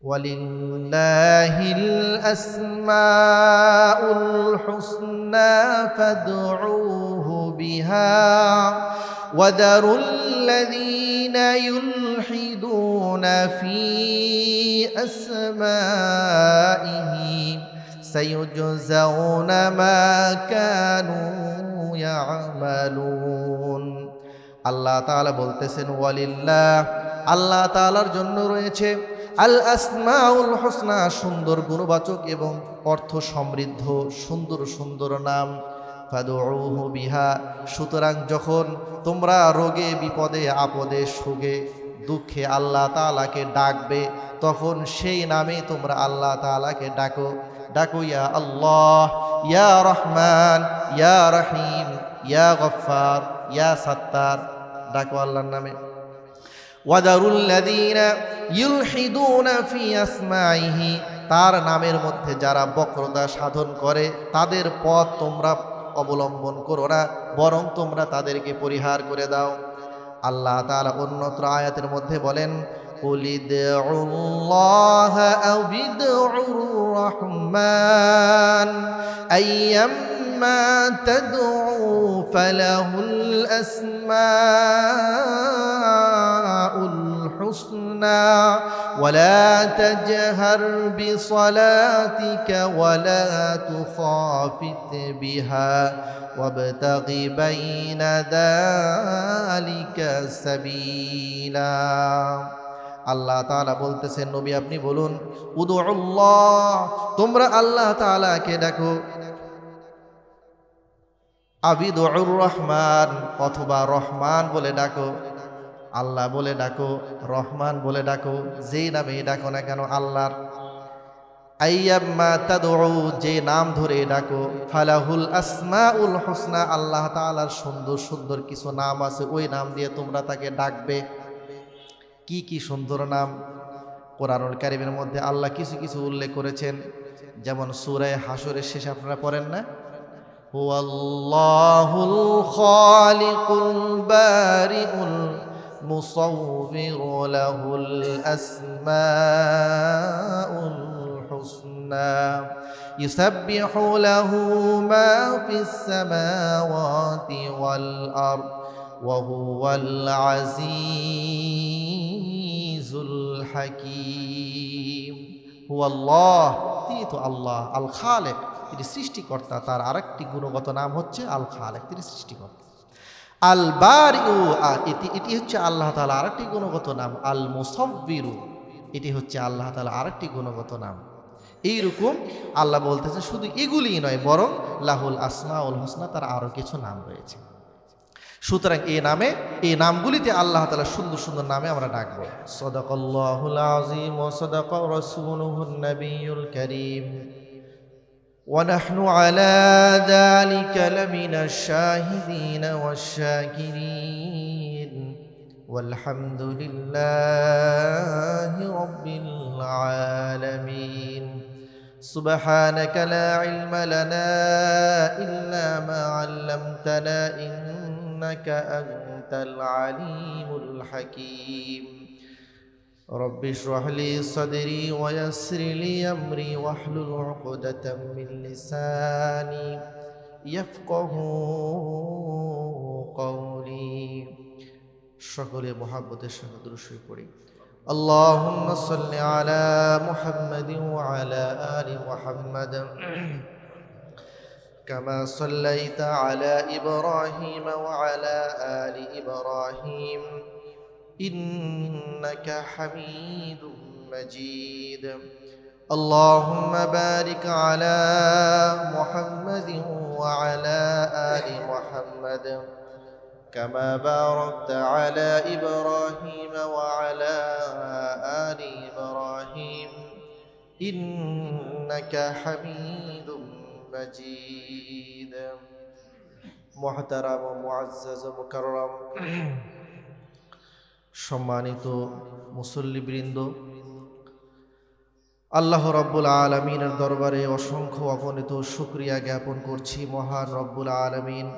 ওয়ালিল্লাহিল আসমাউল হুসনা ফাদউহু বিহা ওয়াদারুল্লাযীনা ইউলহিদুনা ফি আসমাইহি সাইয়ুজজাউনা মা কানু ইয়ামালুন। আল্লাহ তাআলা বলতেছেন, ওয়ালিল্লাহ, আল্লাহ তাআলার জন্য রয়েছে আল আসমাউল হুসনা, সুন্দর গুণবাচক এবং অর্থ সমৃদ্ধ সুন্দর সুন্দর নাম। ফাদউহু বিহা, সুতরাং যখন তোমরা রোগে বিপদে আপদে সুখে দুঃখে আল্লাহ তাআলাকে ডাকবে, তখন সেই নামে তোমরা আল্লাহ তাআলাকে ডাকো। ডাকো ইয়া আল্লাহ, ইয়া রহমান, ইয়া রহিম, ইয়া গফফার, ইয়া সাত্তার, ডাকো আল্লাহর নামে। ওয়াদারুল্লাযীনা ইউলহিদুনা ফি আসমাইহি, তার নামের মধ্যে যারা বক্রতা সাধন করে তাদের পথ তোমরা অবলম্বন করো না, বরং তোমরা তাদেরকে পরিহার করে দাও। আল্লাহ তাআলা অন্যত্র আয়াতের মধ্যে বলেন, কুলিদউল্লাহা আও বিদউর রহমান আইয়াম্মা তাদউ ফালাহুল আসমাউল হুসনা ওয়ালা তাজহার বিসলাতিকা ওয়ালা তুখাফিত বিহা ওয়াবতাগি বাইনা যালিকা সাবিলা। আল্লাহ তাআলা বলতেছেন, নবী আপনি বলুন, উদুল্লাহ, তোমরা আল্লাহ তাআলাকে ডাকো, আবিদুর রহমান, অথবা রহমান বলে ডাকো। আল্লাহ বলে ডাকো, রহমান বলে ডাকো, যেই নামে ডাকো না কেন আল্লাহর। আইয়াম্মা তাদউ, যে নাম ধরে ডাকো, ফালাহুল আসমাউল হুসনা, আল্লাহ তাআলার সুন্দর সুন্দর কিছু নাম আছে, ওই নাম দিয়ে তোমরা তাকে ডাকবে। কি কি সুন্দর নাম! কোরআনুল কারীমের মধ্যে আল্লাহ কিছু কিছু উল্লেখ করেছেন, যেমন সূরা হাশরের শেষে আপনারা পড়েন না, হুয়াল্লাহুল খালিকুল বারিউল মুসাউবিরু লাহুল আসমাউল হুসনা ইউসাব্বিহু লাহু মা ফিস সামাওয়াতি ওয়াল আরদ ওয়া হুয়াল আজিজুল হাকীম। হুয়াল্লাহ, তিনি তো আল্লাহ, আল খালেক, তিনি সৃষ্টিকর্তা। তার আরেকটি গুণগত নাম হচ্ছে আল খালেক, তিনি সৃষ্টিকর্তা। আল বারিউ, এটি হচ্ছে আল্লাহ তাআলা আরেকটি গুণগত নাম। আল মুসাব্বিরু, এটি হচ্ছে আল্লাহ তাআলা আরেকটি গুণগত নাম। এইরকম আল্লাহ বলতেছে শুধু এগুলিই নয়, বরং লাহুল আসমাউল হুসনা, তার আরো কিছু নাম রয়েছে। সুতরাং এই নামগুলিতে আল্লাহ তাআলা সুন্দর সুন্দর নামে আমরা ডাকবো। সাদাকাল্লাহুল আযীম ওয়া সাদাকা রাসূলুহুন নাবিয়্যুল কারীম ওয়া নাহনু আলা যালিকা লামিনাশ শাহিদিন ওয়াশ শাকিরিন ওয়ালহামদুলিল্লাহি রাব্বিল আলামিন। সুবহানাকা লা ইলমা লানা ইল্লা মা 'আল্লামতানা ইন্নাকা আনতাল আলিমুল হাকীম। রব্বি ইশরাহ লি সাদরি ওয়া ইয়াসসির লি আমরি ওয়াহলুল 'উকদাতাম মিন লিসানি ইয়াফকাহু কওলি। সকলে মুহাব্বতের সঙ্গে দুরূদ শরীফ পড়ি। আল্লাহুম্মা সাল্লি আলা মুহাম্মাদিন ওয়া আলা আলি মুহাম্মাদ কামা সাল্লাইতা আলা ইব্রাহিম ওয়া আলা আলি ইব্রাহিম ইন্নাকা হামিদুম মাজিদ। আল্লাহুম্মা বারিক আলা মুহাম্মাদিন ওয়া আলা আলি মুহাম্মাদ كما باركت على إبراهيم وعلى آل إبراهيم إنك حميد مجيد। محترم ومعزز ومكرم সম্মানিত মুসল্লিবৃন্দ, আল্লাহ রব্বুল আলামিনের দরবারে অসংখ্য অগণিত শুকরিয়া জ্ঞাপন করছি। মহান রব্বুল আলামিন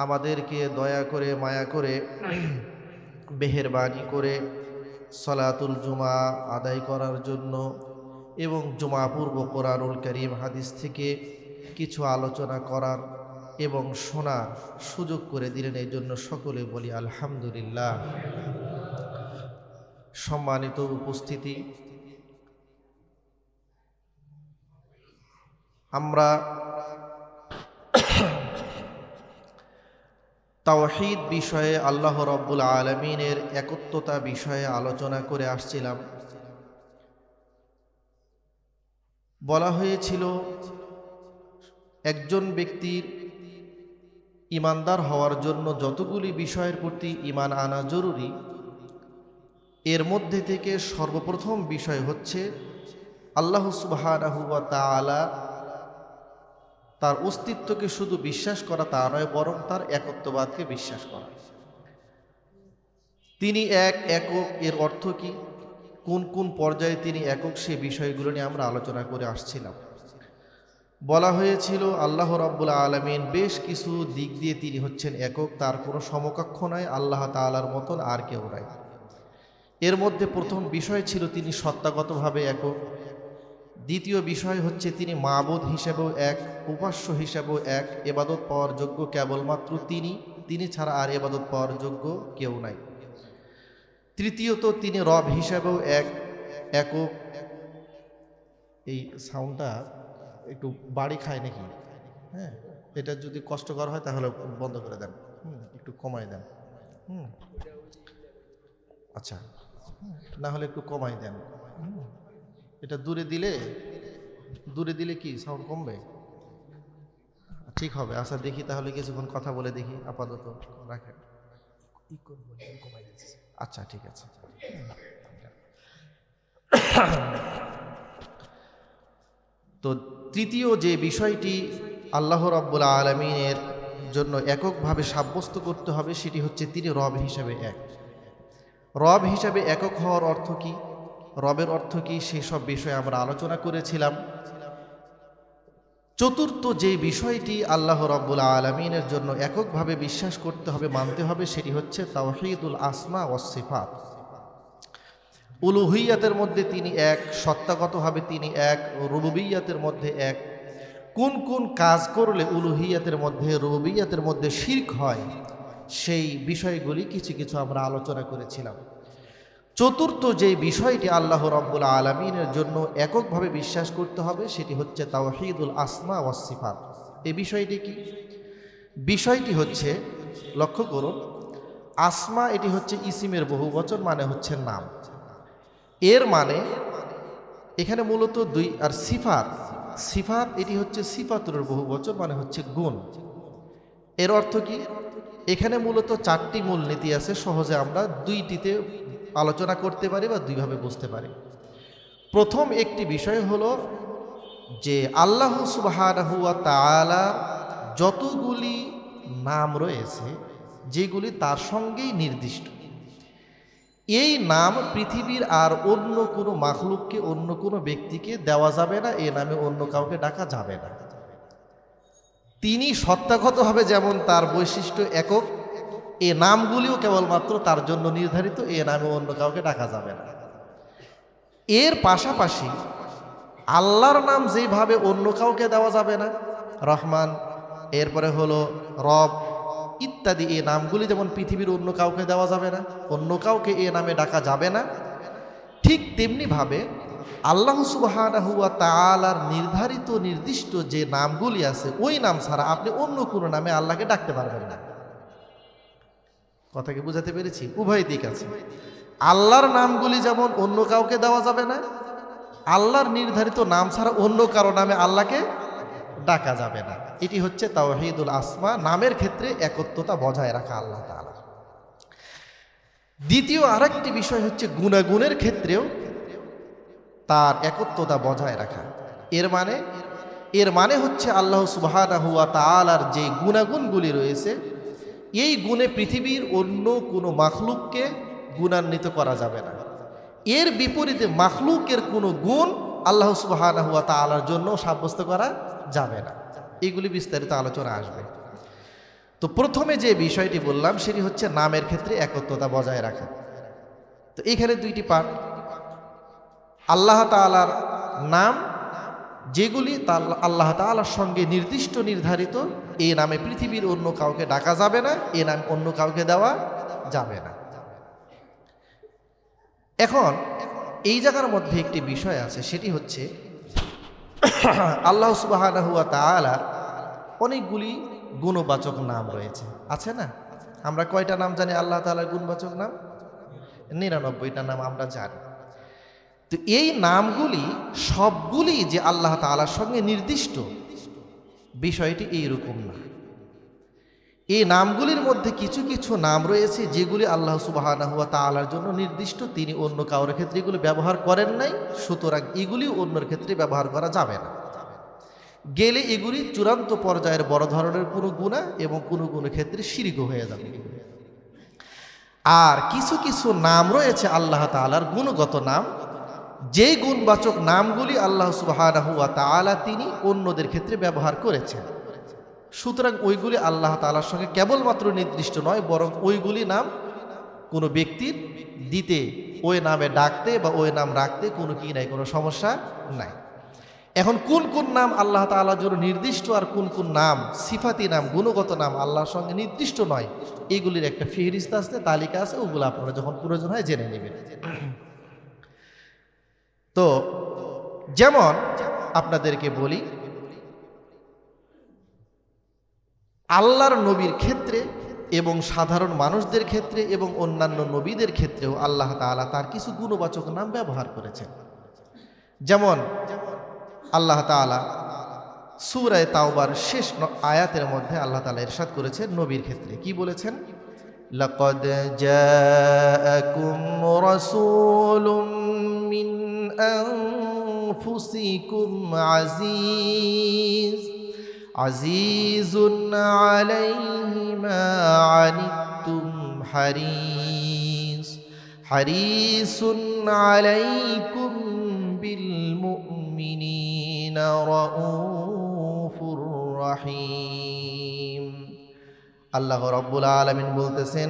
আমাদেরকে দয়া করে মায়া করে মেহেরবানি করে সালাতুল জুমা আদায় করার জন্য এবং জুমা পূর্ব কোরআনুল কারীম হাদিস থেকে কিছু আলোচনা করার এবং শোনার সুযোগ করে দিলেন। এই জন্য সকলে বলি আলহামদুলিল্লাহ। সম্মানিত উপস্থিতি, আমরা তাওহীদ বিষয়ে, আল্লাহ রাব্বুল আলামিনের একত্বতা বিষয়ে আলোচনা করে আসছিলাম। বলা হয়েছিল একজন ব্যক্তির ঈমানদার হওয়ার জন্য যতগুলি বিষয়ের প্রতি ঈমান আনা জরুরি, এর মধ্যে থেকে সর্বপ্রথম বিষয় হচ্ছে আল্লাহ সুবহানাহু ওয়া তাআলা তার অস্তিত্বকে শুধু বিশ্বাস করা তা নয়, বরং তার একত্ববাদকে বিশ্বাস করা। তিনি একক, এর অর্থ কি, কোন কোন পর্যায়ে তিনি একক, সে বিষয়গুলো নিয়ে আমরা আলোচনা করে আসছিলাম। বলা হয়েছিল আল্লাহ রাব্বুল আলামিন বেশ কিছু দিক দিয়ে তিনি হচ্ছেন একক, তার কোনো সমকক্ষ নাই, আল্লাহ তাআলার মতন আর কেউ নাই। এর মধ্যে প্রথম বিষয় ছিল তিনি সত্তাগতভাবে একক। দ্বিতীয় বিষয় হচ্ছে তিনি মাবুদ হিসেবেও এক, উপাস্য হিসেবেও এক, ইবাদত পাওয়ার যোগ্য কেবলমাত্র তিনি ছাড়া আর ইবাদত পাওয়ার যোগ্য কেউ নাই। তৃতীয়ত তিনি রব হিসেবেও একক। এই সাউন্ডটা একটু বাড়ি খায় নাকি? হ্যাঁ, এটা যদি কষ্টকর হয় তাহলে বন্ধ করে দেন, একটু কমাই দেন। আচ্ছা, না হলে একটু কমাই দেন। এটা দূরে দিলে কি সাউন্ড কমবে? ঠিক হবে। আচ্ছা, দেখি তাহলে কিছুক্ষণ কথা বলে দেখি, আপাতত রাখেন। আচ্ছা, ঠিক আছে। তো তৃতীয় যে বিষয়টি আল্লাহ রাব্বুল আলামিনের জন্য এককভাবে সাব্যস্ত করতে হবে, সেটি হচ্ছে তিনি রব হিসাবে এক। রব হিসাবে একক হওয়ার অর্থ কি, রবের অর্থ কি, সেই সব বিষয়ে আমরা আলোচনা করেছিলাম। চতুর্থ যে বিষয়টি আল্লাহ রাব্বুল আলামিনের জন্য এককভাবে বিশ্বাস করতে হবে, মানতে হবে, সেটি হচ্ছে তাওহীদুল আসমা ওয়াস সিফাত। উলুহিয়াতের মধ্যে তিনি এক, সত্তাগতভাবে তিনি এক, রুবুবিয়াতের মধ্যে এক। কোন কোন কাজ করলে উলুহিয়াতের মধ্যে, রুবুবিয়াতের মধ্যে শিরক হয়, সেই বিষয়গুলি কিছু কিছু আমরা আলোচনা করেছিলাম। চতুর্থ যে বিষয়টি আল্লাহ রাব্বুল আলামিনের জন্য এককভাবে বিশ্বাস করতে হবে, সেটি হচ্ছে তাওহীদুল আসমা ওয়াস সিফাত। এই বিষয়টি কি? বিষয়টি হচ্ছে, লক্ষ্য করুন, আসমা এটি হচ্ছে ইসিমের বহুবচন, মানে হচ্ছে নাম। এর মানে এখানে মূলত দুই, আর সিফাত এটি হচ্ছে সিফাতুর বহুবচন, মানে হচ্ছে গুণ। এর অর্থ কি? এখানে মূলত চারটি মূলনীতি আছে, সহজে আমরা দুইটিতে আলোচনা করতে পারি বা দুইভাবে বুঝতে পারি। প্রথম একটি বিষয় হলো যে আল্লাহ সুবহানাহু ওয়া তাআলা যতগুলি নাম রয়েছে, যেগুলি তার সঙ্গেই নির্দিষ্ট, এই নাম পৃথিবীর আর অন্য কোনো মাখলুককে, অন্য কোনো ব্যক্তিকে দেওয়া যাবে না, এই নামে অন্য কাউকে ডাকা যাবে না। তিনি সত্তাগতভাবে যেমন তার বৈশিষ্ট্য একক, এই নামগুলিও কেবলমাত্র তার জন্য নির্ধারিত, এই নামে অন্য কাউকে ডাকা যাবে না। এর পাশাপাশি আল্লাহর নাম যেভাবে অন্য কাউকে দেওয়া যাবে না, রহমান, এরপরে হলো রব ইত্যাদি, এই নামগুলি যেমন পৃথিবীর অন্য কাউকে দেওয়া যাবে না, অন্য কাউকে এ নামে ডাকা যাবে না, ঠিক তেমনিভাবে আল্লাহ সুবহানাহু ওয়া তাআলার নির্ধারিত নির্দিষ্ট যে নামগুলি আছে, ওই নাম ছাড়া আপনি অন্য কোনো নামে আল্লাহকে ডাকতে পারবেন না। কথা কি বুঝাতে পেরেছি? উভয় দিক আছে। আল্লাহর নামগুলি যেমন অন্য কাউকে দেওয়া যাবে না, আল্লাহর নির্ধারিত নাম ছাড়া অন্য কারো নামে আল্লাহকে ডাকা যাবে না। এটি হচ্ছে তাওহীদুল আসমা, নামের ক্ষেত্রে একত্বতা বজায় রাখা আল্লাহ তাআলা। দ্বিতীয় আরেকটি বিষয় হচ্ছে গুণাগুণের ক্ষেত্রেও তার একত্বতা বজায় রাখা। এর মানে হচ্ছে আল্লাহ সুবহানাহু ওয়া তাআলার যে গুণাগুণগুলি রয়েছে, এই গুণে পৃথিবীর অন্য কোনো মাখলুককে গুণান্বিত করা যাবে না। এর বিপরীতে মাখলুকের কোনো গুণ আল্লাহ সুবহানাহু ওয়া তাআলার জন্য সাব্যস্ত করা যাবে না। এগুলি বিস্তারিত আলোচনা আসবে। তো প্রথমে যে বিষয়টি বললাম, সেটি হচ্ছে নামের ক্ষেত্রে একত্বতা বজায় রাখা। তো এখানে দুইটি পার্ট। আল্লাহ তাআলার নাম যেগুলি আল্লাহ তাআলার সঙ্গে নির্দিষ্ট নির্ধারিত, এই নামে পৃথিবীর অন্য কাউকে ডাকা যাবে না, এই নাম অন্য কাউকে দেওয়া যাবে না। এখন এই জায়গার মধ্যে একটি বিষয় আছে, সেটি হচ্ছে আল্লাহ সুবহানাহু ওয়া তাআলার অনেকগুলি গুণবাচক নাম রয়েছে, আছে না? আমরা কয়টা নাম জানি আল্লাহ তাআলার গুণবাচক নাম? 99টা নাম আমরা জানি। তো এই নামগুলি সবগুলি যে আল্লাহ তাআলার সঙ্গে নির্দিষ্ট, বিষয়টি এইরকম না। এই নামগুলির মধ্যে কিছু কিছু নাম রয়েছে যেগুলি আল্লাহ সুবহানাহু ওয়া তাআলার জন্য নির্দিষ্ট, তিনি অন্য কারোর ক্ষেত্রে এগুলো ব্যবহার করেন নাই, সুতরাং এগুলি অন্যের ক্ষেত্রে ব্যবহার করা যাবে না। গেলে এগুলি চূড়ান্ত পর্যায়ের বড় ধরনের কোনো গুনাহ এবং কোনো কোনো ক্ষেত্রে শিরক হয়ে যাবে। আর কিছু কিছু নাম রয়েছে আল্লাহ তাআলার গুণগত নাম, যেই গুণবাচক নামগুলি আল্লাহ সুবহানাহু ওয়া তাআলা তিনি অন্যদের ক্ষেত্রে ব্যবহার করেছেন, সুতরাং ওইগুলি আল্লাহ তাআলার সঙ্গে কেবলমাত্র নির্দিষ্ট নয়, বরং ওইগুলি নাম কোনো ব্যক্তির দিতে, ওই নামে ডাকতে বা ওই নাম রাখতে কোনো কি নাই, কোনো সমস্যা নাই। এখন কোন কোন নাম আল্লাহ তাআলার জন্য নির্দিষ্ট আর কোন কোন নাম সিফাতি নাম, গুণগত নাম আল্লাহর সঙ্গে নির্দিষ্ট নয়, এগুলির একটা ফিহরিস্ত আছে, তালিকা আছে, ওগুলো আপনারা যখন প্রয়োজন হয় জেনে নেবেন। তো যেমন আপনাদেরকে বলি, আল্লাহর নবীর ক্ষেত্রে এবং সাধারণ মানুষদের ক্ষেত্রে এবং অন্যান্য নবীদের ক্ষেত্রেও আল্লাহ তাআলা তার কিছু গুণবাচক নাম ব্যবহার করেছেন। যেমন আল্লাহ তাআলা সূরা তাওবার শেষ আয়াতের মধ্যে আল্লাহ তাআলা ইরশাদ করেছেন নবীর ক্ষেত্রে, কি বলেছেন? লাকাদ জাআকুম রাসূলুম মিন আনফুসিকুম আজিজুন আলাইহি মা আনিতুম হারিসুন আলাইকুম বিল মুমিনিনা রাউফুর রহিম। আল্লাহ রাব্বুল আলামিন বলতেছেন,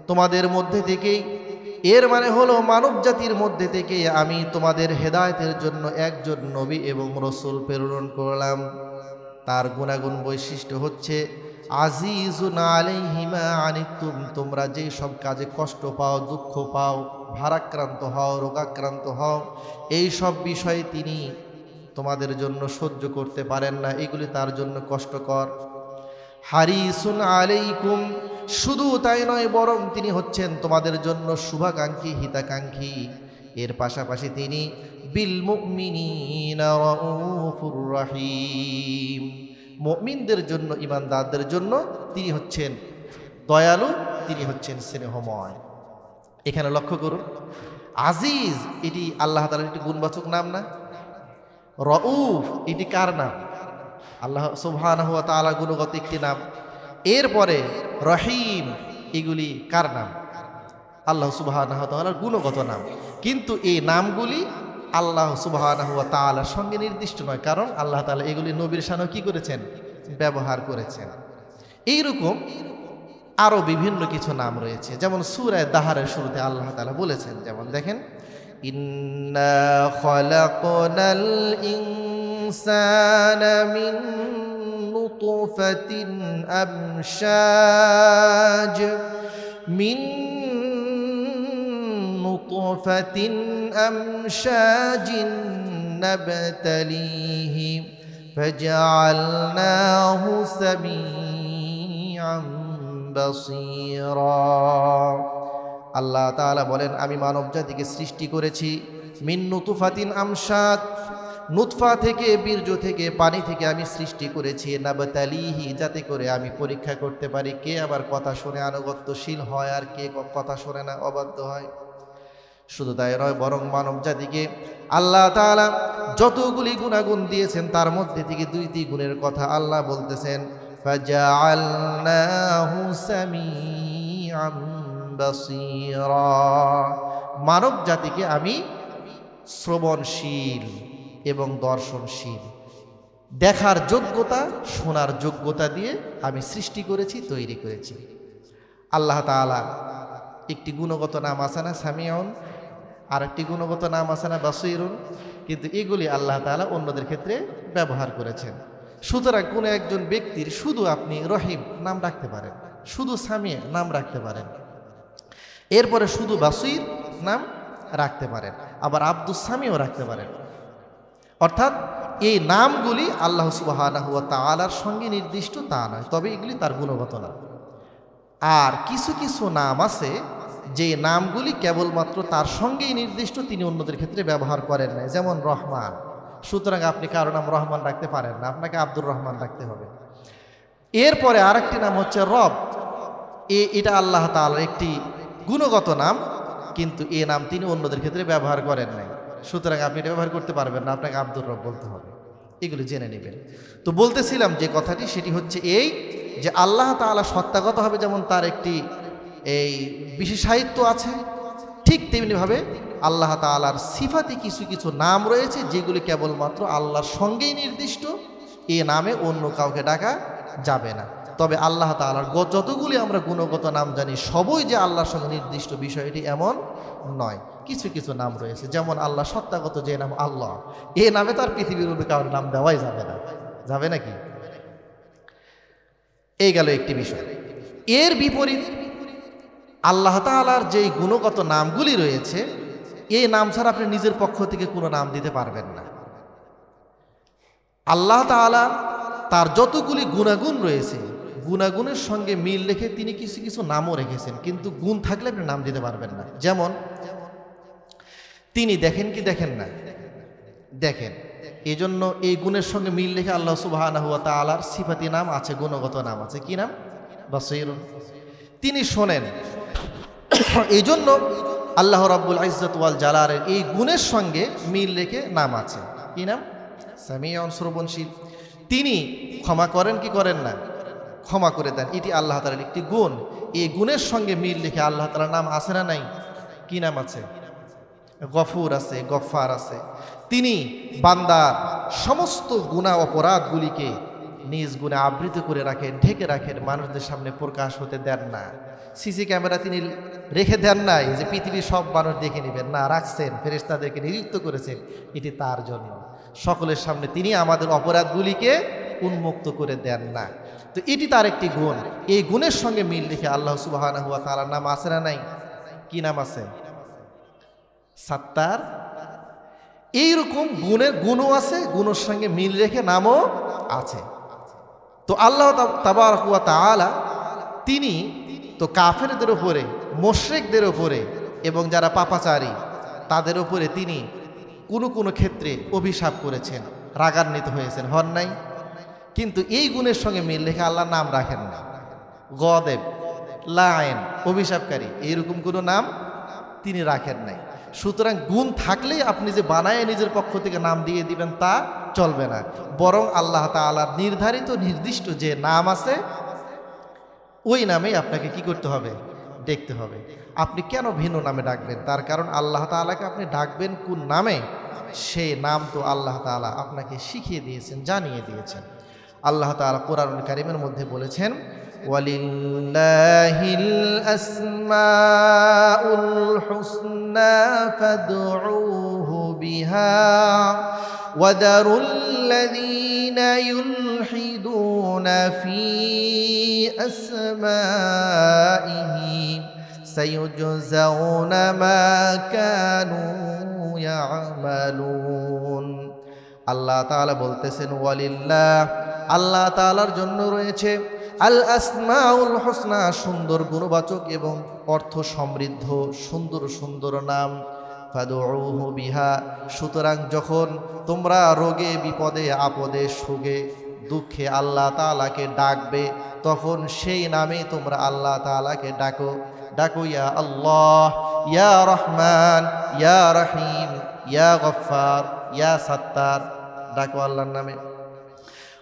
তোমাদের মধ্যে থেকেই, এর মানে হলো মানব জাতির মধ্যে থেকে আমি তোমাদের হেদায়েতের জন্য একজন নবী এবং রসূল প্রেরণ করলাম। তার গুণাগুণ বৈশিষ্ট্য হচ্ছে আজিজুন আলাইহি মা আনিতুম, তোমরা যেই সব কাজে কষ্ট পাও, দুঃখ পাও, ভারাক্রান্ত হও, রোগাক্রান্ত হও, এই সব বিষয়ে তিনি তোমাদের জন্য সহ্য করতে পারেন না, এগুলি তার জন্য কষ্টকর। হারিসুন আলাইকুম, শুধু তাই নয় বরং তিনি হচ্ছেন তোমাদের জন্য শুভাকাঙ্ক্ষী, হিতাকাঙ্ক্ষী। এর পাশাপাশি তিনি বিল মুমিনিনা রাউফুর রহিম, মুমিনদের জন্য, ঈমানদারদের জন্য তিনি হচ্ছেন দয়ালু, তিনি হচ্ছেন স্নেহময়। এখানে লক্ষ্য করুন, আজিজ এটি আল্লাহ তাআলার একটি গুণবাচক নাম না? রউফ এটি কার নাম? আল্লাহ সুবহানাহু ওয়া তাআলা গুণগত একটি নাম। এরপরে রহিম এগুলি কার নাম? আল্লাহ সুবহানাহু ওয়া তাআলার গুণগত নাম। কিন্তু এই নামগুলি আল্লাহ সুবহানাহু ওয়া তাআলার সঙ্গে নির্দিষ্ট নয়, কারণ আল্লাহ তাআলা এগুলি নবীর শানেও কি করেছেন? ব্যবহার করেছেন। এইরকম আরও বিভিন্ন কিছু নাম রয়েছে, যেমন সূরা দাহরের শুরুতে আল্লাহ তাআলা বলেছেন, যেমন দেখেন, ইন্না খালাকনাল ইনসানা মিন নুতফাতিন আমশাজ নাবতালিহি ফাজআলনাহু সামিআন বাসীরা। আল্লাহ তাআলা বলেন, আমি মানব জাতিকে সৃষ্টি করেছি মিন নুতফাতিন আমশাজ, নুতফা থেকে, বীর্য থেকে, পানি থেকে আমি সৃষ্টি করেছি, নাবতালিহি, যাতে করে আমি পরীক্ষা করতে পারি কে আবার কথা শুনে আনুগত্যশীল হয় আর কে কথা শোনে না, অবাধ্য হয়। শুধু তাই নয়, বরং মানব জাতিকে আল্লাহ তাআলা যতগুলি গুণাগুণ দিয়েছেন তার মধ্যে থেকে দুইটি গুণের কথা আল্লাহ বলতেছেন, ফাজআলনাহু সামিআন বাসীরা, মানব জাতিকে আমি শ্রবণশীল এবং দর্শনশীল, দেখার যোগ্যতা, শোনার যোগ্যতা দিয়ে আমি সৃষ্টি করেছি, তৈরি করেছি। আল্লাহ তাআলা একটি গুণগত নাম আছে না সামিউন, আর একটি গুণগত নাম আছে না বাসীরুন, কিন্তু এগুলি আল্লাহ তাআলা অন্যদের ক্ষেত্রে ব্যবহার করেছেন। সুতরাং কোনো একজন ব্যক্তির শুধু আপনি রহিম নাম রাখতে পারেন, শুধু সামিয়া নাম রাখতে পারেন, এরপরে শুধু বাসীর নাম রাখতে পারেন, আবার আব্দুস সামিও রাখতে পারেন। অর্থাৎ এই নামগুলি আল্লাহ সুবহানাহু ওয়া তাআলার সঙ্গে নির্দিষ্ট তা নয়, তবে এগুলি তার গুণগত নাম। আর কিছু কিছু নাম আছে যে নামগুলি কেবলমাত্র তার সঙ্গেই নির্দিষ্ট, তিনি অন্যদের ক্ষেত্রে ব্যবহার করেন না, যেমন রহমান। সুতরাং আপনি কারো নাম রহমান রাখতে পারেন না, আপনাকে আব্দুর রহমান রাখতে হবে। এরপরে আরেকটি নাম হচ্ছে রব। এটা আল্লাহ তাআলার একটি গুণগত নাম, কিন্তু এ নাম তিনি অন্যদের ক্ষেত্রে ব্যবহার করেন নাই, সুতরাং আপনি এটা ব্যবহার করতে পারবেন না, আপনাকে আব্দুর রব বলতে হবে। এগুলো জেনে নেবেন। তো বলতেছিলাম যে কথাটি, সেটি হচ্ছে এই যে আল্লাহ তাআলা সত্তাগতভাবে যেমন তার একটি এই বিশেষায়িত্ব আছে, ঠিক তেমনিভাবে আল্লাহ তাআলার সিফাতে কিছু কিছু নাম রয়েছে যেগুলি কেবলমাত্র আল্লাহর সঙ্গেই নির্দিষ্ট, এ নামে অন্য কাউকে ডাকা যাবে না। তবে আল্লাহ তাআলার যতগুলি আমরা গুণগত নাম জানি সবই যে আল্লাহর সঙ্গে নির্দিষ্ট বিষয়টি এমন নয়। কিছু কিছু নাম রয়েছে, যেমন আল্লাহ সত্তাগত যে নাম আল্লাহ, এ নামে তার পৃথিবীর উপরে কারোর নাম দেওয়াই যাবে না, যাবে নাকি? এই গেল একটি বিষয়। এর বিপরীত আল্লাহ তাআলার যেই গুণগত নামগুলি রয়েছে, এই নাম ছাড়া আপনি নিজের পক্ষ থেকে কোনো নাম দিতে পারবেন না। আল্লাহ তাআলা তার যতগুলি গুণাগুণ রয়েছে, গুণাগুণের সঙ্গে মিল রেখে তিনি কিছু কিছু নামও রেখেছেন, কিন্তু গুণ থাকলে আপনি নাম দিতে পারবেন না। যেমন তিনি দেখেন কি দেখেন না? দেখেন। এই জন্য এই গুণের সঙ্গে মিল রেখে আল্লাহ সুবহানাহু ওয়া তাআলার সিফাতি নাম আছে, গুণগত নাম আছে। কি নাম? বাসীরুন। তিনি শোনেন, এই জন্য আল্লাহ রাব্বুল ইজ্জত ওয়াল জালালের এই গুণের সঙ্গে মিল রেখে নাম আছে। কি নাম? সামিউন, শ্রবণশীল। তিনি ক্ষমা করেন কি করেন না? ক্ষমা করে দেন, এটি আল্লাহ তাআলার একটি গুণ। এই গুণের সঙ্গে মিল রেখে আল্লাহ তাআলার নাম আছে না নাই? কি নাম আছে? গফুর আছে, গফফার আছে। তিনি বান্দার সমস্ত গুনাহ অপরাধগুলিকে নিজ গুণে আবৃত করে রাখেন, ঢেকে রাখেন, মানুষদের সামনে প্রকাশ হতে দেন না। সিসি ক্যামেরা তিনি রেখে দেন নাই যে পৃথিবীর সব মানুষ দেখে নেবেন, না, রাখছেন, ফেরেশতাদেরকে নিযুক্ত করেছেন, এটি তার জন্য। সকলের সামনে তিনি আমাদের অপরাধগুলিকে উন্মুক্ত করে দেন না। তো এটি তার একটি গুণ। এই গুণের সঙ্গে মিল রেখে আল্লাহ সুবহানাহু ওয়া তাআলার নাম আছে না নাই? কি নাম আছে? সাত্তার। এইরকম গুণও আছে, গুণের সঙ্গে মিল রেখে নামও আছে। তো আল্লাহ তাবারক ওয়া তাআলা তিনি তো কাফেরদের উপরে, মুশরিকদের উপরে এবং যারা পাপাচারী তাদের উপরে তিনি কোনো কোনো ক্ষেত্রে অভিশাপ করেছেন, রাগান্বিত হয়েছেন, হন নাই? কিন্তু এই গুণের সঙ্গে মিল রেখে আল্লাহ নাম রাখেন না। গদেব, লায়েন, অভিশাপকারী, এইরকম কোনো নাম তিনি রাখেন নাই। সুতরাং গুণ থাকলেই আপনি যে বানায় নিজের পক্ষ থেকে নাম দিয়ে দিবেন তা চলবে না, বরং আল্লাহ তাআলার নির্ধারিত নির্দিষ্ট যে নাম আছে ওই নামেই আপনাকে কি করতে হবে? দেখতে হবে। আপনি কেন ভিন্ন নামে ডাকবেন? তার কারণ আল্লাহ তাআলাকে আপনি ডাকবেন কোন নামে, সেই নাম তো আল্লাহ তাআলা আপনাকে শিখিয়ে দিয়েছেন, জানিয়ে দিয়েছেন। আল্লাহ তাআলা কোরআনুল কারীমের মধ্যে বলেছেন, ওয়ালিল্লাহিল আসমাউল হুসনা ফাদউহু বিহা ওয়াদারুল্লাযীনা ইউলহিদুনা ফি আসমাইহি সায়ুজজাউনা মা কানু ইয়ামালুন। আল্লাহ তাআলা বলতেছেন, ওয়ালিল্লাহ, আল্লাহ তাআলার জন্য রয়েছে আল আসমাউল হুসনা, সুন্দর গুণবাচক এবং অর্থ সমৃদ্ধ সুন্দর সুন্দর নাম। ফাদউহু বিহা, সুতরাং যখন তোমরা রোগে বিপদে আপদে সুখে দুঃখে আল্লাহ তাআলাকে ডাকবে, তখন সেই নামে তোমরা আল্লাহ তাআলাকে ডাকো। ডাকো ইয়া আল্লাহ, ইয়া রহমান, ইয়া রহিম, ইয়া গফফার, ইয়া সাত্তার, ডাকো আল্লাহর নামে।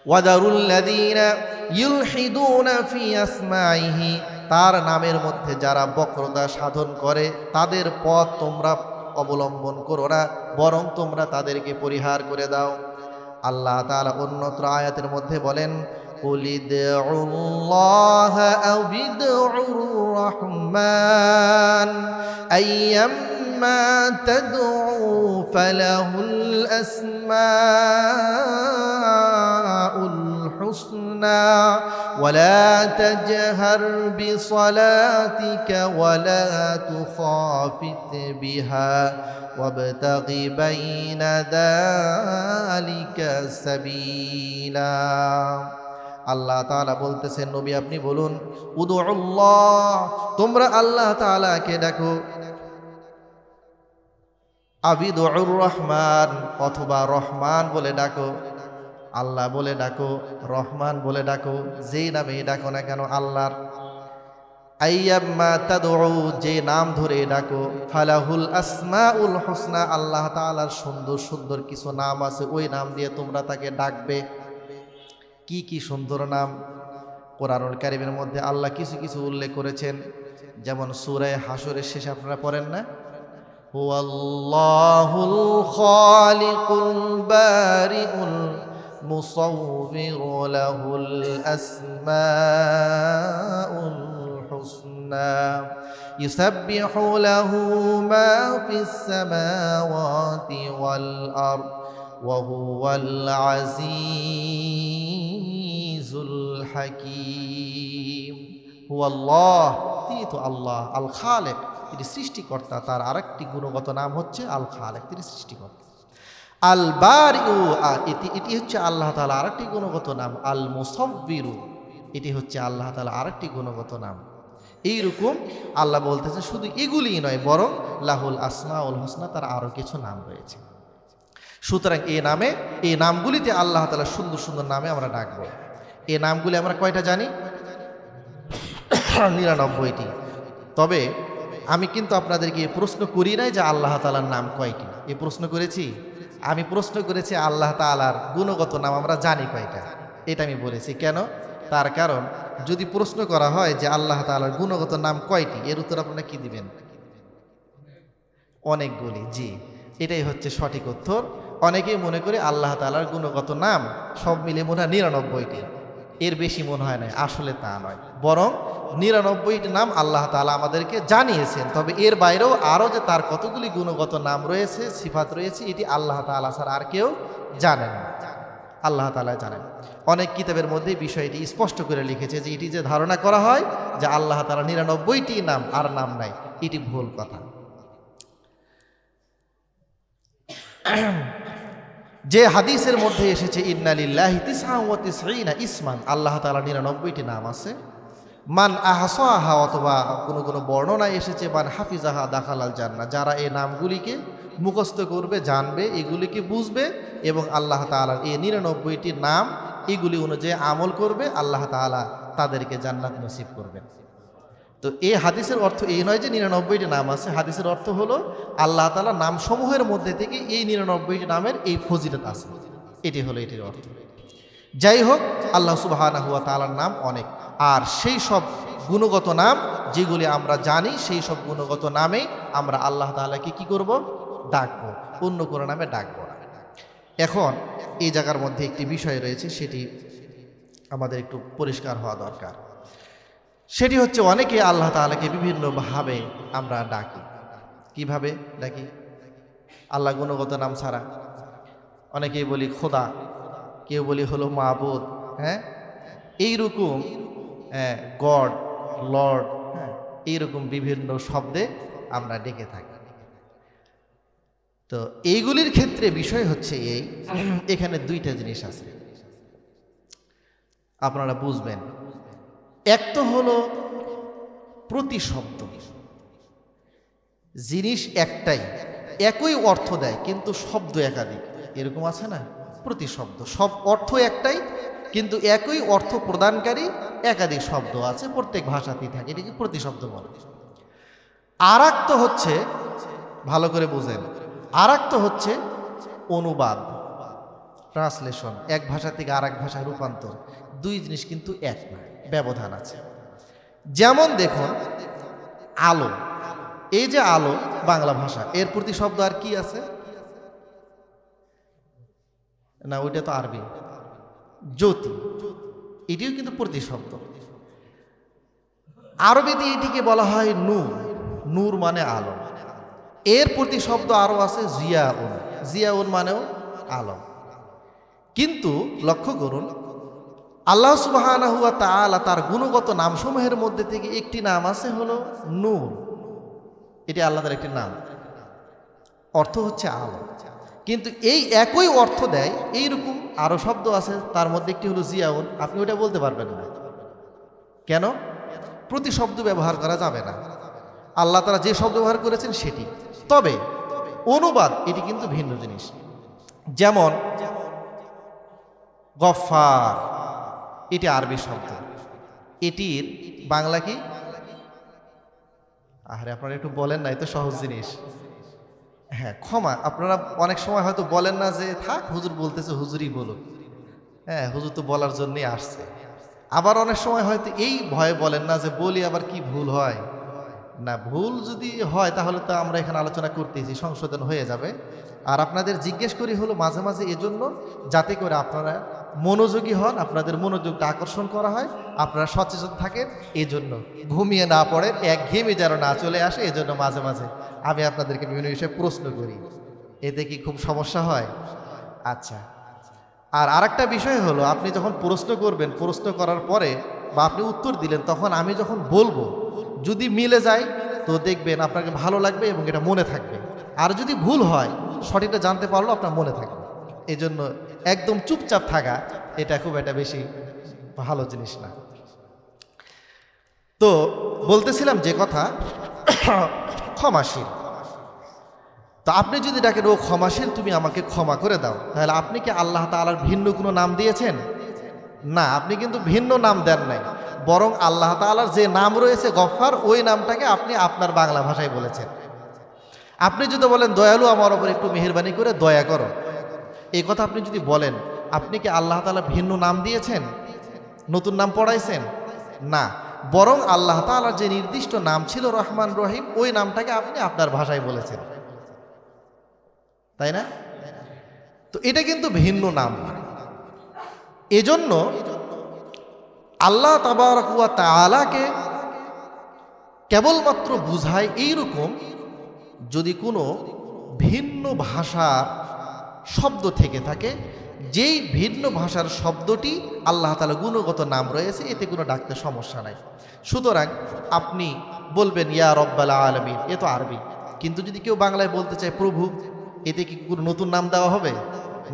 ওয়াদারুল্লাযীনা ইউলহিদুনা ফি আসমাইহি, তার নামের মধ্যে যারা বক্রতা সাধন করে তাদের পথ তোমরা অবলম্বন করো না, বরং তোমরা তাদেরকে পরিহার করে দাও। আল্লাহ তাআলা অন্যত্র আয়াতের মধ্যে বলেন, قل ادعوا الله أو ادعوا الرحمن أيما تدعوا فله الأسماء الحسنى ولا تجهر بصلاتك ولا تخافت بها وابتغ بين ذلك سبيلا আল্লাহ তাআলা বলতেছেন নবী আপনি বলুন উদুল্লাহ তোমরা আল্লাহ তাআলাকে ডাকো আবিদুর রহমান অথবা রহমান বলে ডাকো আল্লাহ বলে ডাকো রহমান বলে ডাকো যেই নামে ডাকো না কেন আল্লাহর আইয়াম্মা তাদউ যে নাম ধরে ডাকো ফালাহুল আসমাউল হুসনা আল্লাহ তাআলার সুন্দর সুন্দর কিছু নাম আছে ওই নাম দিয়ে তোমরা তাকে ডাকবে কি কি সুন্দর নাম কোরআনুল কারীমের মধ্যে আল্লাহ কিছু কিছু উল্লেখ করেছেন যেমন সূরা হাশরের শেষে আপনারা পড়েন না হুয়াল্লাহুল খালিকুল বারিউল মুসাউবিরু লাহুল আসমাউল হুসনা ইউসাব্বিহু লাহু মা ফিস সামাওয়াতি ওয়াল আরদ ওয়া হুয়াল আজিজুল হাকীম হুয়াল্লাহ তিনি তো আল্লাহ আল খালিক তিনি সৃষ্টিকর্তা তার আরেকটি গুণগত নাম হচ্ছে আল খালিক তিনি সৃষ্টিকর্তা আল বারিউ এটি হচ্ছে আল্লাহ তাআলা আরেকটি গুণগত নাম আল মুসাব্বিরু এটি হচ্ছে আল্লাহ তাআলা আরেকটি গুণগত নাম এইরকম আল্লাহ বলতেছে শুধু এগুলিই নয় বরং লাহুল আসমাউল হুসনা তার আরও কিছু নাম রয়েছে সুতরাং এই নামগুলিতে আল্লাহ তাআলা সুন্দর সুন্দর নামে আমরা ডাকবো এই নামগুলি আমরা কয়টা জানি 99টি তবে আমি কিন্তু আপনাদেরকে প্রশ্ন করি নাই যে আল্লাহ তাআলার নাম কয়টি এই প্রশ্ন করেছি আমি প্রশ্ন করেছি আল্লাহ তাআলার গুণগত নাম আমরা জানি কয়টা এটা আমি বলেছি কেন তার কারণ যদি প্রশ্ন করা হয় যে আল্লাহ তাআলার গুণগত নাম কয়টি এর উত্তর আপনারা কি দিবেন অনেকগুলি জি এটাই হচ্ছে সঠিক উত্তর অনেকেই মনে করে আল্লাহ তাআলার গুণগত নাম সব মিলে মনে হয় 99টি এর বেশি মনে হয় না আসলে তা নয় বরং 99টি নাম আল্লাহ তাআলা আমাদেরকে জানিয়েছেন তবে এর বাইরেও আরও যে তার কতগুলি গুণগত নাম রয়েছে সিফাত রয়েছে এটি আল্লাহ তাআলা ছাড়া আর কেউ জানেন না আল্লাহ তাআলা জানেন অনেক কিতাবের মধ্যে বিষয়টি স্পষ্ট করে লিখেছে যে এটি যে ধারণা করা হয় যে আল্লাহ তাআলা 99টি নাম আর নাম নাই এটি ভুল কথা যে হাদিসের মধ্যে এসেছে ইন্না লিল্লাহি 99 ইসমান আল্লাহ তাআলা 99টি নাম আছে মান আহসাহা অথবা কোনো বর্ণনায় এসেছে মান হাফিজাহা দাখালাল জান্নাহ যারা এই নামগুলিকে মুখস্থ করবে জানবে এগুলিকে বুঝবে এবং আল্লাহ তাআলার এই 99টি নাম এগুলি অনুযায়ী আমল করবে আল্লাহ তাআলা তাদেরকে জান্নাত নসিব করবেন তো এই হাদিসের অর্থ এই নয় যে 99টি নাম আছে হাদিসের অর্থ হলো আল্লাহ তাআলা নামসমূহের মধ্যে থেকে এই 99টি নামের এই ফজিলত আছে এটি হলো এটির অর্থ যাই হোক আল্লাহ সুবহানাহু ওয়া তাআলার নাম অনেক আর সেই সব গুণগত নাম যেগুলি আমরা জানি সেই সব গুণগত নামে আমরা আল্লাহ তাআলাকে কি করব ডাকবো অন্য কোনো নামে ডাকবো না এখন এই জায়গার মধ্যে একটি বিষয় রয়েছে সেটি আমাদের একটু পরিষ্কার হওয়া দরকার সেটি হচ্ছে অনেকে আল্লাহ তাআলাকে বিভিন্নভাবে আমরা ডাকি কিভাবে ডাকি আল্লাহ গুণগত নাম ছাড়া অনেকেই বলি খোদা কেউ বলি হলো মাবুদ হ্যাঁ এইরকম গড লর্ড এইরকম বিভিন্ন শব্দে আমরা ডেকে থাকি তো এইগুলির ক্ষেত্রে বিষয় হচ্ছে এখানে দুইটা জিনিস আছে আপনারা বুঝবেন এক তো হলো প্রতিশব্দ জিনিস একটাই একই অর্থ দেয় কিন্তু শব্দ একাধিক এরকম আছে না প্রতিশব্দ সব অর্থ একটাই কিন্তু একই অর্থ প্রদানকারী একাধিক শব্দ আছে প্রত্যেক ভাষাতেই থাকে এটাকে প্রতিশব্দ বলে আর এক তো হচ্ছে ভালো করে বুঝেন আর এক তো হচ্ছে অনুবাদ ট্রান্সলেশন এক ভাষা থেকে আর এক ভাষায় রূপান্তর দুই জিনিস কিন্তু এক না ব্যবধান আছে যেমন দেখুন আলো এই যে আলো বাংলা ভাষা এর প্রতিশব্দ আর কি আছে না ওইটা তো আরবি জ্যোতি এটিও কিন্তু প্রতিশব্দ। আরবিতে এটিকে বলা হয় নূর। নূর মানে আলো। এর প্রতিশব্দ আরও আছে জিয়াউন। জিয়াউন মানেও আলো। কিন্তু লক্ষ্য করুন, আল্লাহ সুবহানাহু ওয়া তাআলা তার গুণগত নামসমূহের মধ্যে থেকে একটি নাম আছে হলো নূর। এটি আল্লাহর একটি নাম, অর্থ হচ্ছে আলো। কিন্তু এই একই অর্থ দেয় এইরকম আরো শব্দ আছে, তার মধ্যে একটি হলো জিয়াউন। আপনি ওটা বলতে পারবেন না। কেন? প্রতিশব্দ ব্যবহার করা যাবে না। আল্লাহ তাআলা যে শব্দ ব্যবহার করেছেন সেটি, তবে অনুবাদ এটি কিন্তু ভিন্ন জিনিস। যেমন গফফার, এটি আরবি শব্দ, এটির বাংলা কি? আরে আপনারা একটু বলেন না, এত সহজ জিনিস। হ্যাঁ, ক্ষমা। আপনারা অনেক সময় হয়তো বলেন না যে থাক হুজুর বলতেছে, হুজুরই বলুক। হ্যাঁ, হুজুর তো বলার জন্যই আসছে। আবার অনেক সময় হয়তো এই ভয়ে বলেন না যে বলি আবার কি ভুল হয়। না, ভুল যদি হয় তাহলে তো আমরা এখানে আলোচনা করতেছি, সংশোধন হয়ে যাবে। আর আপনাদের জিজ্ঞেস করি হলো মাঝে মাঝে এজন্য, যাতে করে আপনারা মনোযোগী হন, আপনাদের মনোযোগটা আকর্ষণ করা হয়, আপনারা সচেতন থাকেন, এজন্য ঘুমিয়ে না পড়েন, একঘেয়েমি যেন না চলে আসে, এজন্য মাঝে মাঝে আমি আপনাদেরকে বিভিন্ন বিষয়ে প্রশ্ন করি। এতে কি খুব সমস্যা হয়? আচ্ছা। আর আরেকটা বিষয় হলো, আপনি যখন প্রশ্ন করবেন, প্রশ্ন করার পরে বা আপনি উত্তর দিলেন, তখন আমি যখন বলবো যদি মিলে যায় তো দেখবেন আপনাকে ভালো লাগবে এবং এটা মনে থাকবে। আর যদি ভুল হয়, সঠিকটা জানতে পারলেও আপনার মনে থাকবে। এই জন্য একদম চুপচাপ থাকা এটা খুব একটা বেশি ভালো জিনিস না। তো বলতেছিলাম যে কথা, ক্ষমাশীল। তো আপনি যদি ডাকেন ও ক্ষমাশীল, তুমি আমাকে ক্ষমা করে দাও, তাহলে আপনি কি আল্লাহ তাআলার ভিন্ন কোনো নাম দিয়েছেন? না, আপনি কিন্তু ভিন্ন নাম দেন নাই, বরং আল্লাহ তাআলার যে নাম রয়েছে গফফার, ওই নামটাকে আপনি আপনার বাংলা ভাষায় বলেছেন। আপনি যদি বলেন দয়ালু, আমার ওপর একটু মেহেরবানি করে দয়া করো, এই কথা আপনি যদি বলেন, আপনি কি আল্লাহ তাআলা ভিন্ন নাম দিয়েছেন? নতুন নাম পড়াইছেন? না, বরং আল্লাহ তাআলার যে নির্দিষ্ট নাম ছিল রহমান রহিম, ওই নামটাকে আপনি আপনার ভাষায় বলেছেন, তাই না? তো এটা কিন্তু ভিন্ন নাম না। এজন্য আল্লাহ তাবারক ওয়া তাআলাকে কেবলমাত্র বুঝায় এইরকম, যদি কোনো ভিন্ন ভাষার শব্দ থেকে থাকে, যেই ভিন্ন ভাষার শব্দটি আল্লাহ তাআলা গুণগত নাম রয়েছে, এতে কোনো ডাকতে সমস্যা নাই। সুতরাং আপনি বলবেন ইয়া রব্বাল আলামিন, এ তো আরবি। কিন্তু যদি কেউ বাংলায় বলতে চায় প্রভু, এতে কি কোনো নতুন নাম দেওয়া হবে?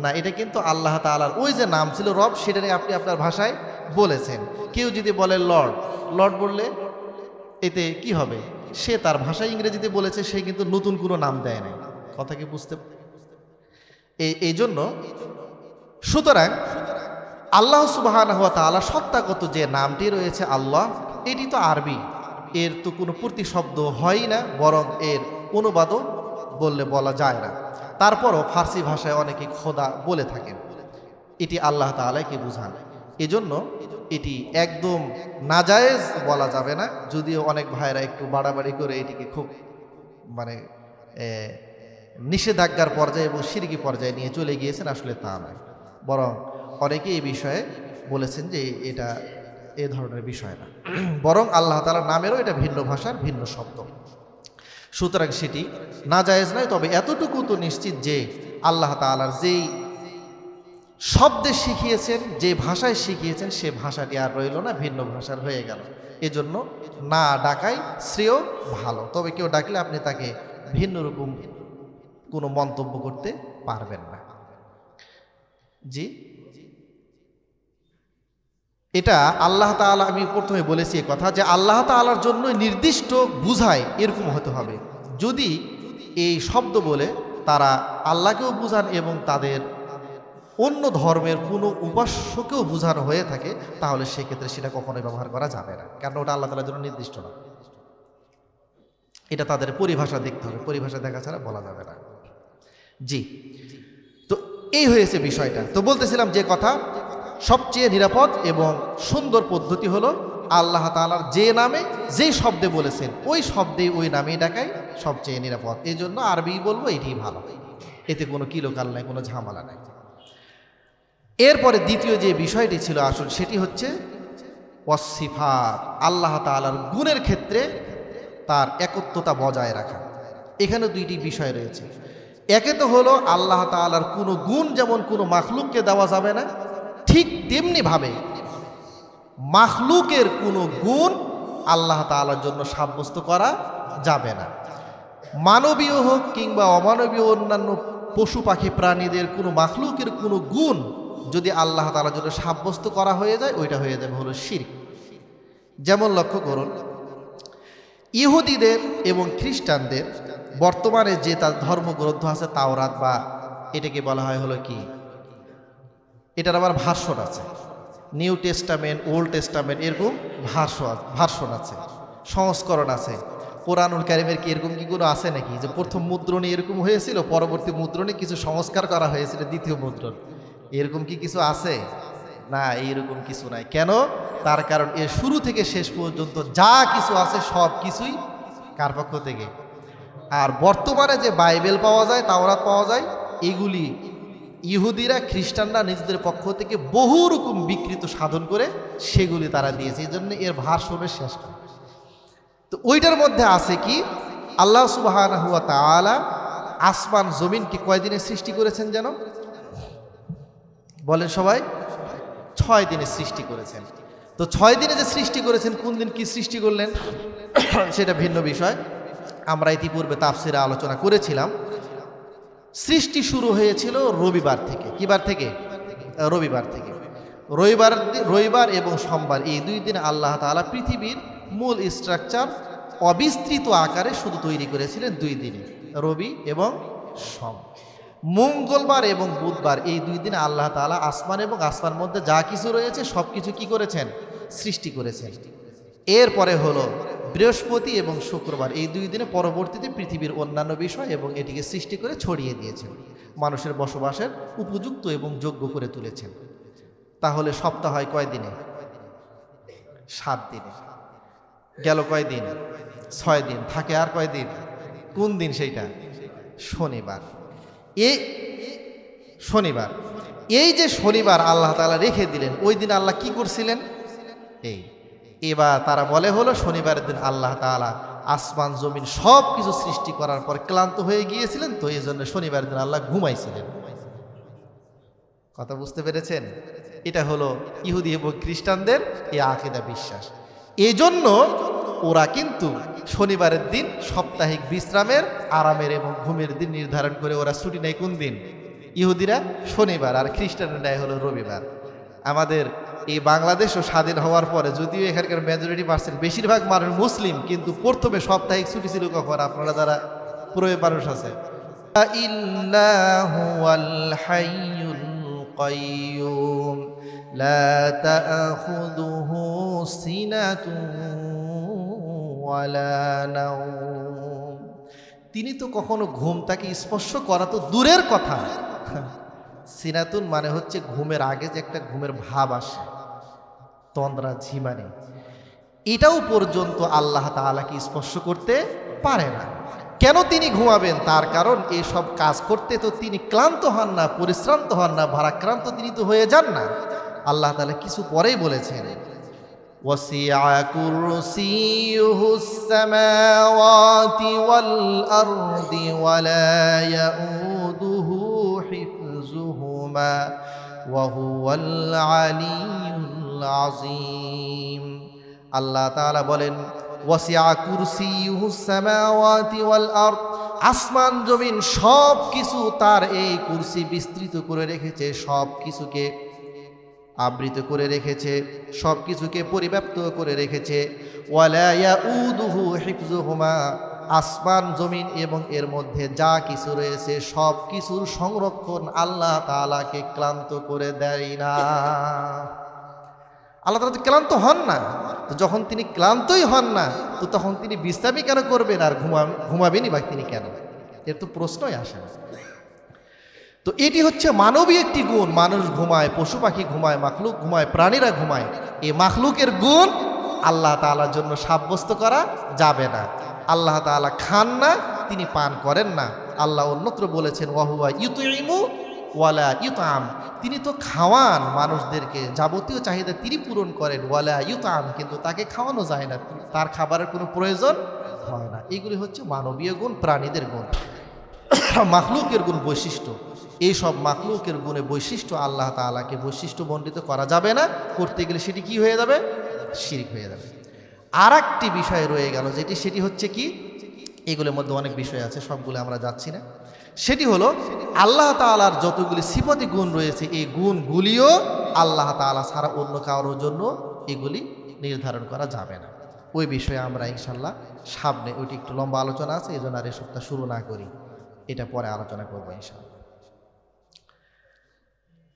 না, এটা কিন্তু আল্লাহ তাআলার ওই যে নাম ছিল রব, সেটা নিয়ে আপনি আপনার ভাষায় বলেছেন। কেউ যদি বলে লর্ড, লর্ড বললে এতে কি হবে? সে তার ভাষায় ইংরেজিতে বলেছে, সে কিন্তু নতুন কোনো নাম দেয় নাই। কথা কি বুঝতে? এই জন্য সুতরাং আল্লাহ সুবহানাহু ওয়া তাআলা সত্তাগত যে নামটি রয়েছে আল্লাহ, এটি তো আরবি, এর তো কোনো প্রতিশব্দ হয় না, বরং এর অনুবাদও বললে বলা যায় না। তারপরও ফার্সি ভাষায় অনেকে খোদা বলে থাকেন, এটি আল্লাহ তাআলাকে বুঝান। এজন্য এটি একদম নাজায়েজ বলা যাবে না, যদিও অনেক ভাইরা একটু বাড়াবাড়ি করে এটিকে খুব মানে নিষেধাজ্ঞার পর্যায়ে এবং শিরকি পর্যায়ে নিয়ে চলে গিয়েছেন। আসলে তা নয়, বরং অনেকে এই বিষয়ে বলেছেন যে এটা এ ধরনের বিষয় না, বরং আল্লাহ তাআলার নামেরও এটা ভিন্ন ভাষার ভিন্ন শব্দ। সুতরাং সেটি নাজায়েজ নয়। তবে এতটুকু তো নিশ্চিত যে আল্লাহ তাআলার যেই শব্দে শিখিয়েছেন, যে ভাষায় শিখিয়েছেন, সে ভাষাটি আর রইল না, ভিন্ন ভাষার হয়ে গেল। এজন্য না ডাকাই শ্রেয়, ভালো। তবে কেউ ডাকলে আপনি তাকে ভিন্ন রকম কোনো মন্তব্য করতে পারবেন না। জি, এটা আল্লাহ তাআলা, আমি প্রথমে বলেছি এই কথা যে আল্লাহ তাআলার জন্য নির্দিষ্ট বুঝায় এরকম হতে হবে। যদি এই শব্দ বলে তারা আল্লাহকেও বুঝান এবং তাদের অন্য ধর্মের কোনো উপাস্যকেও বোঝানো হয়ে থাকে, তাহলে সেক্ষেত্রে সেটা কখনোই ব্যবহার করা যাবে না, কারণ ওটা আল্লাহ তাআলার জন্য নির্দিষ্ট না। এটা তাদের পরিভাষা দেখতে হবে, পরিভাষা দেখা ছাড়া বলা যাবে না। জি, তো এই হয়েছে বিষয়টা। তো বলতেছিলাম যে কথা, সবচেয়ে নিরাপদ এবং সুন্দর পদ্ধতি হলো আল্লাহ তাআলার যে নামে যে শব্দে বলেছেন, ওই শব্দে ওই নামেই ডাকাই সবচেয়ে নিরাপদ। এই জন্য আরবি বলবো, এটি ভালো, এতে কোনো কিলোকাল নাই, কোনো ঝামেলা নাই। এরপরে দ্বিতীয় যে বিষয়টি ছিল আসল, সেটি হচ্ছে ওয়াসিফাত, আল্লাহ তাআলার গুণের ক্ষেত্রে তার একত্বতা বজায় রাখা। এখানে দুইটি বিষয় রয়েছে। একে তো হলো আল্লাহ তাআলার কোনো গুণ যেমন কোনো মাখলুককে দেওয়া যাবে না, ঠিক তেমনিভাবে মাখলুকের কোনো গুণ আল্লাহ তাআলার জন্য সাব্যস্ত করা যাবে না। মানবীয় হোক কিংবা অমানবীয় অন্যান্য পশু পাখি প্রাণীদের কোনো মাখলুকের কোনো গুণ যদি আল্লাহ তাআলার জন্য সাব্যস্ত করা হয়ে যায়, ওইটা হয়ে যাবে হলো শিরক। যেমন লক্ষ্য করুন, ইহুদিদের এবং খ্রিস্টানদের বর্তমানে যে তার ধর্মগ্রন্থ আছে তাওরাত, বা এটাকে বলা হয় হলো কি, এটার আবার ভার্সন আছে, নিউ টেস্টামেন্ট, ওল্ড টেস্টামেন্ট, এরকম ভার্সন আছে, সংস্করণ আছে। কোরআনুল কারিমের কি এরকম কি কোনো আছে নাকি যে প্রথম মুদ্রণে এরকম হয়েছিল, পরবর্তী মুদ্রণে কিছু সংস্কার করা হয়েছিল দ্বিতীয় মুদ্রণ? এরকম কি কিছু আছে? না, এইরকম কিছু নাই। কেন? তার কারণ এর শুরু থেকে শেষ পর্যন্ত যা কিছু আছে সব কিছুই কার পক্ষ থেকে? আর বর্তমানে যে বাইবেল পাওয়া যায়, তাওরাত পাওয়া যায়, এগুলি ইহুদিরা খ্রিস্টানরা নিজেদের পক্ষ থেকে বহু রকম বিকৃত সাধন করে সেগুলি তারা দিয়েছে, এই জন্য এর ভার্সনের শেষ করে। তো ওইটার মধ্যে আছে কি, আল্লাহ সুবহানাহু ওয়া তাআলা আসমান জমিনকে কয়দিনে সৃষ্টি করেছেন যেন? বলেন সবাই। 6 দিনে সৃষ্টি করেছেন। তো 6 দিনে যে সৃষ্টি করেছেন, কোন দিন কি সৃষ্টি করলেন সেটা ভিন্ন বিষয়। আমরা ইতিপূর্বে তাফসিরে আলোচনা করেছিলাম। সৃষ্টি শুরু হয়েছিল রবিবার থেকে। কি বার থেকে? রবিবার থেকে। রবিবার এবং সোমবার, এই 2 দিন আল্লাহ তাআলা পৃথিবীর মূল স্ট্রাকচার অবিস্তৃত আকারে শুধু তৈরি করেছিলেন 2 দিনে, রবি এবং সোম। মঙ্গলবার এবং বুধবার, এই 2 দিনে আল্লাহ তাআলা আসমান এবং আসমান মধ্যে যা কিছু রয়েছে সব কিছু কি করেছেন? সৃষ্টি করেছেন। এরপরে হলো বৃহস্পতি এবং শুক্রবার, এই 2 দিনে পরবর্তীতে পৃথিবীর অন্যান্য বিষয় এবং এটিকে সৃষ্টি করে ছড়িয়ে দিয়েছেন, মানুষের বসবাসের উপযুক্ত এবং যোগ্য করে তুলেছেন। তাহলে সপ্তাহ হয় কয় দিনে? 7 দিনে। গেল কয় দিন? 6 দিন। থাকে আর কয় দিন? কোন দিন সেইটা? শনিবার। শনিবার, এই যে শনিবার আল্লাহ তাআলা রেখে দিলেন, ওই দিন আল্লাহ কি করছিলেন? এবার তারা বলে হলো শনিবারের দিন আল্লাহ তাআলা আসমান জমিন সব কিছু সৃষ্টি করার পর ক্লান্ত হয়ে গিয়েছিলেন, তো এই জন্য শনিবারের দিন আল্লাহ ঘুমাইছিলেন। কথা বুঝতে পেরেছেন? এটা হলো ইহুদি এবং খ্রিস্টানদের এই আকীদা বিশ্বাস। এই জন্য ওরা কিন্তু শনিবারের দিন সাপ্তাহিক বিশ্রামের, আরামের এবং ঘুমের দিন নির্ধারণ করে ওরা ছুটি নেয়। কোন দিন? ইহুদিরা শনিবার, আর খ্রিস্টানরা নেয় হলো রবিবার। আমাদের এই বাংলাদেশও স্বাধীন হওয়ার পরে, যদিও এখানকার মেজরিটি পার্সেন্ট বেশিরভাগ মানুষ মুসলিম, কিন্তু প্রথমে সাপ্তাহিক ছুটি ছিল কখন? আপনারা যারা পুরো মানুষ আছে, ইল্লাহুল হাইয়ুল কাইয়্যুম লা তা'খুযুহু সিনাতুন ওয়ালা নাওম, তিনি তো কখনো ঘুম তাকে স্পর্শ করা তো দূরের কথা। সিনাতুন মানে হচ্ছে ঘুমের আগে যে একটা ঘুমের ভাব আসে, তন্দ্রা ঝিমানি, এটাও পর্যন্ত আল্লাহ তাআলাকে স্পর্শ করতে পারে না। কেন তিনি ঘুমাবেন? তার কারণ এসব কাজ করতে তো তিনি ক্লান্ত হন না, পরিশ্রান্ত হন না, ভারাক্রান্ত তিনি তো হয়ে যান না। আল্লাহ তাআলা কিছু পরেই বলেছেন, ওয়াসিআ কুরসিয়ুহুস সামাওয়াতি ওয়াল আরদি ওয়ালা ইয়াউদুহু হিফযুহুমা ওয়া হুয়াল আলিয়্যুল আযীম। আল্লাহ তাআলা বলেন, ওয়াসিআ কুরসিয়ুহুস সামাওয়াতি ওয়াল আরদ, আসমান জমিন সব কিছু তার এই কুরসি বিস্তৃত করে রেখেছে, সব কিছুকে আবৃত করে রেখেছে, সব কিছুকে পরিব্যাপ্ত করে রেখেছে। ওয়ালা ইয়াউদুহু হিফযুহুমা, আসমান জমিন এবং এর মধ্যে যা কিছু রয়েছে সব কিছুর সংরক্ষণ আল্লাহ তাআলাকে ক্লান্ত করে দেয় না। আল্লাহ তাআলা তো ক্লান্ত হন না, তো যখন তিনি ক্লান্তই হন না, তো তখন তিনি বিশ্রামই কেন করবেন আর ঘুমাবেনই বা তিনি কেন? এর তো প্রশ্নই আসে না। তো এটি হচ্ছে মানবীয় একটি গুণ। মানুষ ঘুমায়, পশু পাখি ঘুমায়, মাখলুক ঘুমায়, প্রাণীরা ঘুমায়। এই মাখলুকের গুণ আল্লাহ তাআলার জন্য সাব্যস্ত করা যাবে না। আল্লাহ তাআলা খান না, তিনি পান করেন না। আল্লাহ অন্যত্র বলেছেন, ওয়াহুয়া ইউতইমু ওয়ালা ইউতাম, তিনি তো খাওয়ান মানুষদেরকে, যাবতীয় চাহিদা তিনি পূরণ করেন। ওয়ালা ইউতাম, কিন্তু তাকে খাওয়ানো যায় না, তার খাবারের কোনো প্রয়োজন হয় না। এগুলি হচ্ছে মানবীয় গুণ, প্রাণীদের গুণ, মাখলুকের গুণ, বৈশিষ্ট্য। এই সব মাখলুকের গুণে বৈশিষ্ট্য আল্লাহ তাআলাকে বৈশিষ্ট্য মণ্ডিত করা যাবে না, করতে গেলে সেটি কি হয়ে যাবে? শিরক হয়ে যাবে। আর একটি বিষয় রয়ে গেল, সেটি হচ্ছে কি, এগুলোর মধ্যে অনেক বিষয় আছে, সবগুলো আমরা যাচ্ছি না। সেটি হলো আল্লাহ তাআলার যতগুলি সিফাতি গুণ রয়েছে, এই গুণগুলিও আল্লাহ তাআলা ছাড়া অন্য কারোর জন্য এগুলি নির্ধারণ করা যাবে না। ওই বিষয়ে আমরা ইনশাল্লাহ সামনে, ওইটি একটু লম্বা আলোচনা আছে, এই জন্য আর এই সপ্তাহ শুরু না করি, এটা পরে আলোচনা করবো ইনশাল্লাহ।